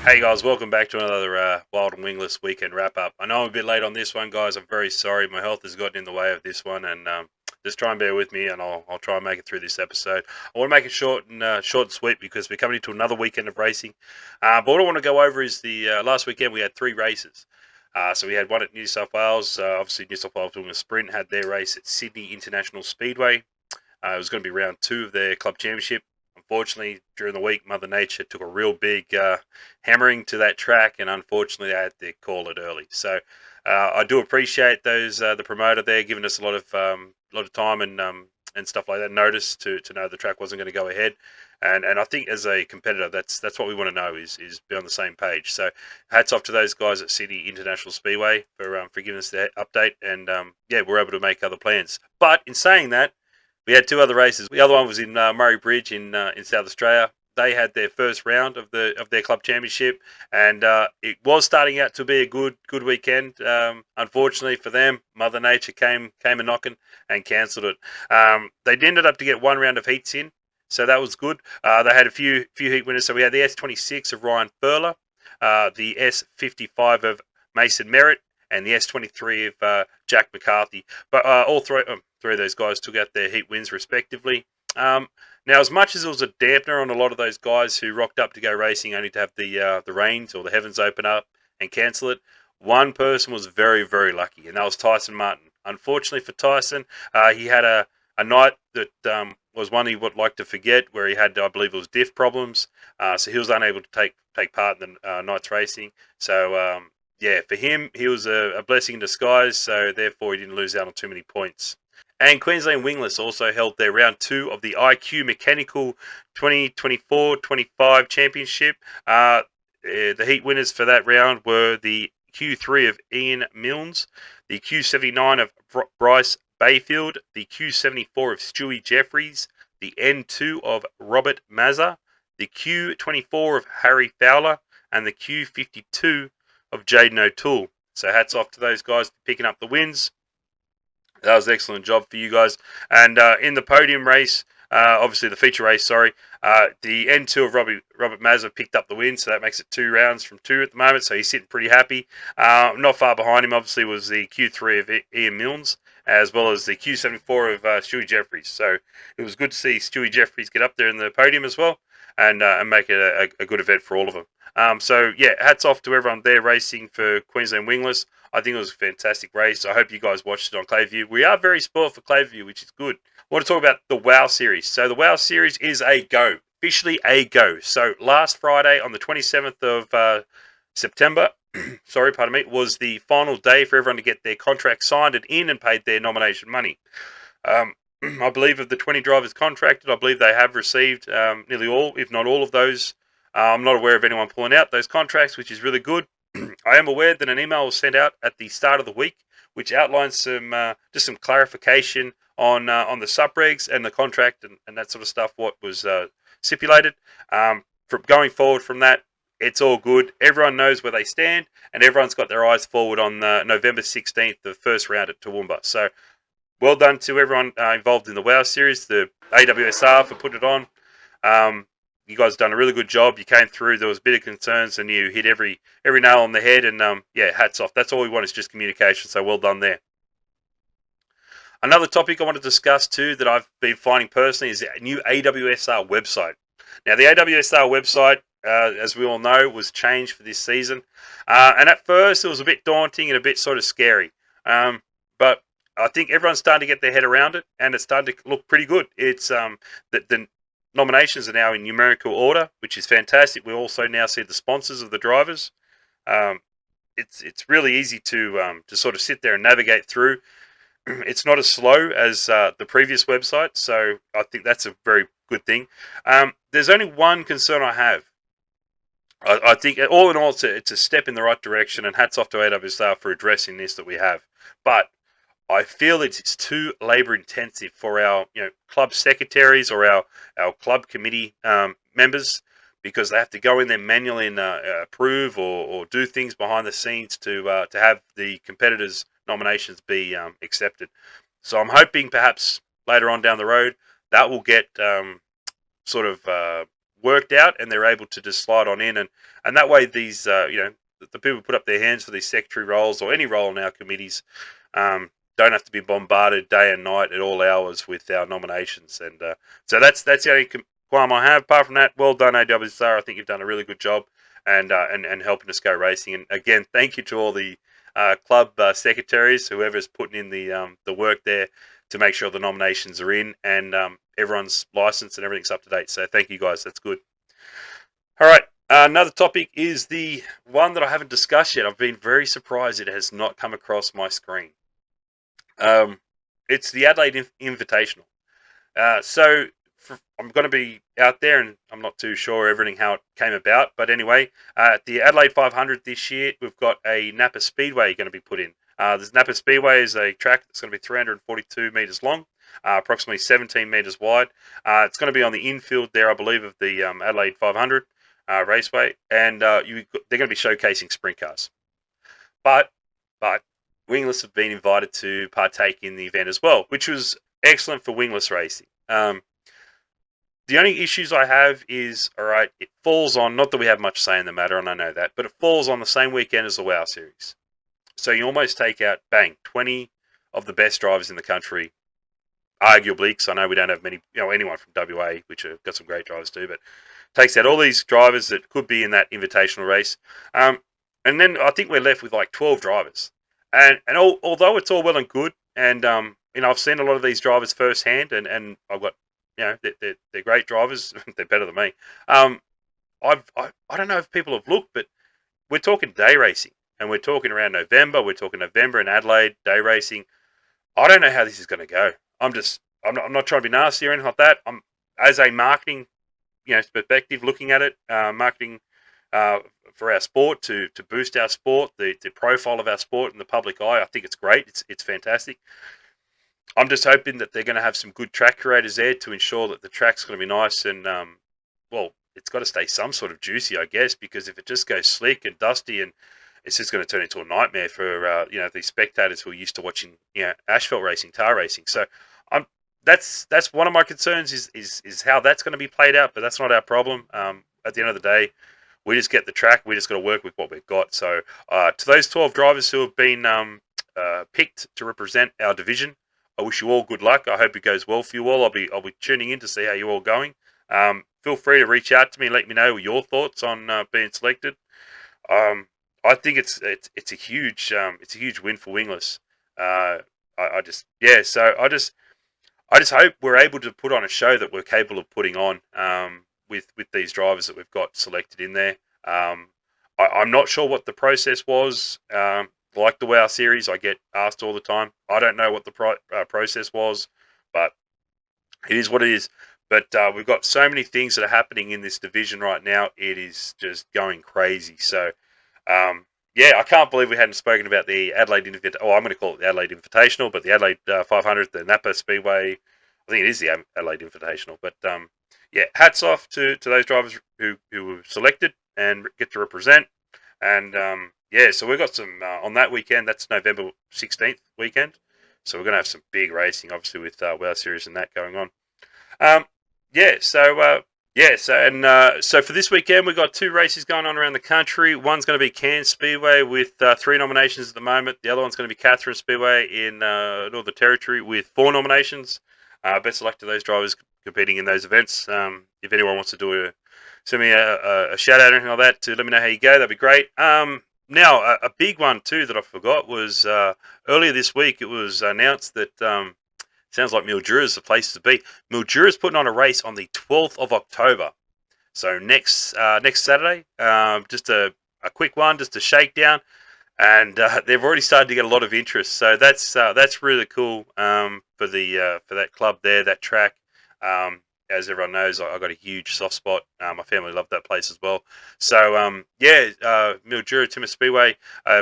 Hey guys, welcome back to another Wild and Wingless weekend wrap up. I know I'm a bit late on this one, guys. I'm very sorry. My health has gotten in the way of this one, and just try and bear with me, and I'll try and make it through this episode. I want to make it short and sweet because we're coming into another weekend of racing. But what I want to go over is the last weekend we had three races. So we had one at New South Wales. Obviously, New South Wales doing a sprint had their race at Sydney International Speedway. It was going to be round two of their club championship. Unfortunately, during the week, Mother Nature took a real big hammering to that track, and unfortunately, they had to call it early. So I do appreciate those the promoter there giving us a lot of time and stuff like that, notice to know the track wasn't going to go ahead. And I think as a competitor, that's what we want to know is be on the same page. So hats off to those guys at Sydney International Speedway for giving us the update, and yeah, we're able to make other plans. But in saying that, we had two other races. The other one was in Murray Bridge in South Australia. They had their first round of their club championship, and it was starting out to be a good weekend. Unfortunately for them, Mother Nature came a knocking and cancelled it. They ended up to get one round of heats in, so that was good. They had a few heat winners. So we had the S26 of Ryan Furler, the S55 of Mason Merritt, and the S23 of Jack McCarthy. But all three of those guys took out their heat wins respectively. Now, as much as it was a dampener on a lot of those guys who rocked up to go racing only to have the rains or the heavens open up and cancel it, one person was very, very lucky, and that was Tyson Martin. Unfortunately for Tyson, he had a night that was one he would like to forget, where he had, I believe it was diff problems, so he was unable to take part in the night's racing. So, yeah, for him, he was a blessing in disguise, so therefore he didn't lose out on too many points. And Queensland Wingless also held their round two of the IQ Mechanical 2024-25 Championship. The heat winners for that round were the Q3 of Ian Milnes, the Q79 of Bryce Bayfield, the Q74 of Stewie Jeffries, the N2 of Robert Mazza, the Q24 of Harry Fowler, and the Q52 of Jaden O'Toole. So hats off to those guys for picking up the wins. That was an excellent job for you guys. And in the podium race, obviously the feature race, the N2 of Robert Mazza picked up the win, so that makes it 2 rounds from 2 at the moment, so he's sitting pretty happy. Not far behind him, obviously, was the Q3 of Ian Milnes, as well as the Q74 of Stewie Jeffries. So it was good to see Stewie Jeffries get up there in the podium as well and make it a good event for all of them. So, yeah, hats off to everyone there racing for Queensland Wingless. I think it was a fantastic race. I hope you guys watched it on Clayview. We are very spoiled for Clayview, which is good. I want to talk about the WOW Series. So the WOW Series is a go. Officially a go. So last Friday on the 27th of September, was the final day for everyone to get their contract signed and in and paid their nomination money. I believe of the 20 drivers contracted, I believe they have received nearly all, if not all of those. I'm not aware of anyone pulling out those contracts, which is really good. I am aware that an email was sent out at the start of the week, which outlines some clarification on the subregs and the contract and that sort of stuff. What was stipulated from going forward from that, it's all good. Everyone knows where they stand, and everyone's got their eyes forward on November 16th, the first round at Toowoomba. So, well done to everyone involved in the WOW Series, the AWSR for putting it on. You guys have done a really good job. You came through. There was a bit of concerns, and you hit every nail on the head. And yeah, hats off. That's all we want is just communication. So well done there. Another topic I want to discuss too that I've been finding personally is the new AWSR website. Now, the AWSR website, as we all know, was changed for this season. And at first, it was a bit daunting and a bit sort of scary. But I think everyone's starting to get their head around it, and it's starting to look pretty good. It's the nominations are now in numerical order, which is fantastic. We also now see the sponsors of the drivers. It's really easy to sort of sit there and navigate through. It's not as slow as the previous website, so I think that's a very good thing. There's only one concern I have. I think all in all, it's a step in the right direction, and hats off to AWSR for addressing this that we have. But I feel it's too labour intensive for our club secretaries or our club committee members, because they have to go in there manually and approve or do things behind the scenes to have the competitors' nominations be accepted. So I'm hoping perhaps later on down the road that will get worked out, and they're able to just slide on in, and that way these the people who put up their hands for these secretary roles or any role in our committees don't have to be bombarded day and night at all hours with our nominations. And so that's the only qualm I have. Apart from that, well done, AWSR. I think you've done a really good job and helping us go racing. And again, thank you to all the club secretaries, whoever's putting in the work there to make sure the nominations are in and everyone's licensed and everything's up to date. So thank you guys. That's good. All right. Another topic is the one that I haven't discussed yet. I've been very surprised it has not come across my screen. It's the Adelaide Invitational. I'm going to be out there, and I'm not too sure everything how it came about. But anyway, at the Adelaide 500 this year, we've got a Napa Speedway going to be put in. This Napa Speedway is a track that's going to be 342 metres long, approximately 17 metres wide. It's going to be on the infield there, I believe, of the Adelaide 500 raceway, and they're going to be showcasing sprint cars. But Wingless have been invited to partake in the event as well, which was excellent for Wingless racing. The only issues I have is, all right, it falls on, not that we have much say in the matter, and I know that, but it falls on the same weekend as the WOW Series. So you almost take out, 20 of the best drivers in the country, arguably, because I know we don't have many, anyone from WA, which have got some great drivers too, but takes out all these drivers that could be in that invitational race. And then I think we're left with like 12 drivers. And although it's all well and good, and I've seen a lot of these drivers firsthand, and I've got, they're great drivers. They're better than me. I don't know if people have looked, but we're talking day racing, and we're talking around November. We're talking November in Adelaide, day racing. I don't know how this is going to go. I'm not trying to be nasty or anything like that. I'm, as a marketing, perspective, looking at it, marketing for our sport to boost our sport, the profile of our sport in the public eye. I think it's great. It's fantastic. I'm just hoping that they're going to have some good track curators there to ensure that the track's going to be nice and, it's got to stay some sort of juicy, I guess, because if it just goes slick and dusty, and it's just going to turn into a nightmare for, these spectators who are used to watching, asphalt racing, tar racing. So that's one of my concerns is how that's going to be played out, but that's not our problem. At the end of the day, we just get the track. We just got to work with what we've got. So to those 12 drivers who have been picked to represent our division, I wish you all good luck. I hope it goes well for you all. I'll be tuning in to see how you're all going. Feel free to reach out to me and let me know your thoughts on being selected. I think it's a huge win for Wingless. I just hope we're able to put on a show that we're capable of putting on with these drivers that we've got selected in there. I'm not sure what the process was. Like the WOW Series, I get asked all the time. I don't know what the process was, but it is what it is. But we've got so many things that are happening in this division right now. It is just going crazy. So, I can't believe we hadn't spoken about the Adelaide Invitational. Oh, I'm going to call it the Adelaide Invitational, but the Adelaide 500, the Napa Speedway. I think it is the Adelaide Invitational. But, hats off to those drivers who were selected and get to represent. And, so we've got some on that weekend. That's November 16th weekend. So we're going to have some big racing, obviously, with WOW Series and that going on. So for this weekend, we've got 2 races going on around the country. One's going to be Cairns Speedway with 3 nominations at the moment. The other one's going to be Catherine Speedway in Northern Territory with 4 nominations. Best of luck to those drivers competing in those events. If anyone wants to send me a shout out or anything like that to let me know how you go, that'd be great. Now, a big one too that I forgot was earlier this week. It was announced that sounds like Mildura is the place to be. Mildura is putting on a race on the 12th of October. So next Saturday, just a quick one, just a shakedown, and they've already started to get a lot of interest. So that's really cool for that club there, that track. As everyone knows, I got a huge soft spot. My family loved that place as well. So, Mildura Timber Speedway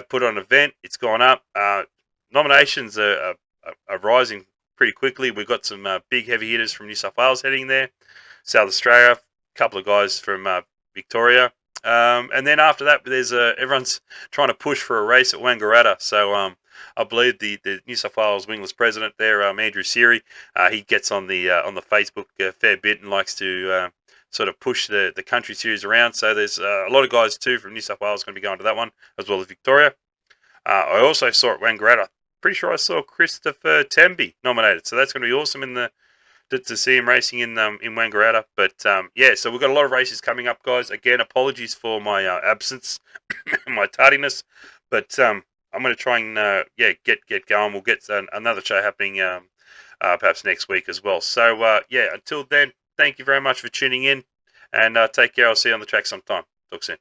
put on an event. It's gone up. Nominations are rising pretty quickly. We've got some big heavy hitters from New South Wales heading there. South Australia, a couple of guys from Victoria. And then after that, there's everyone's trying to push for a race at Wangaratta. So I believe the New South Wales Wingless president there, Andrew Seary, he gets on the Facebook a fair bit and likes to sort of push the country series around. So there's a lot of guys too from New South Wales going to be going to that one, as well as Victoria. I also saw at Wangaratta. Pretty sure I saw Christopher Temby nominated, so that's going to be awesome to see him racing in Wangaratta. But yeah, so we've got a lot of races coming up, guys. Again, apologies for my absence, my tardiness, but I'm going to try and get going. We'll get another show happening perhaps next week as well. So yeah, until then, thank you very much for tuning in, and take care. I'll see you on the track sometime. Talk soon.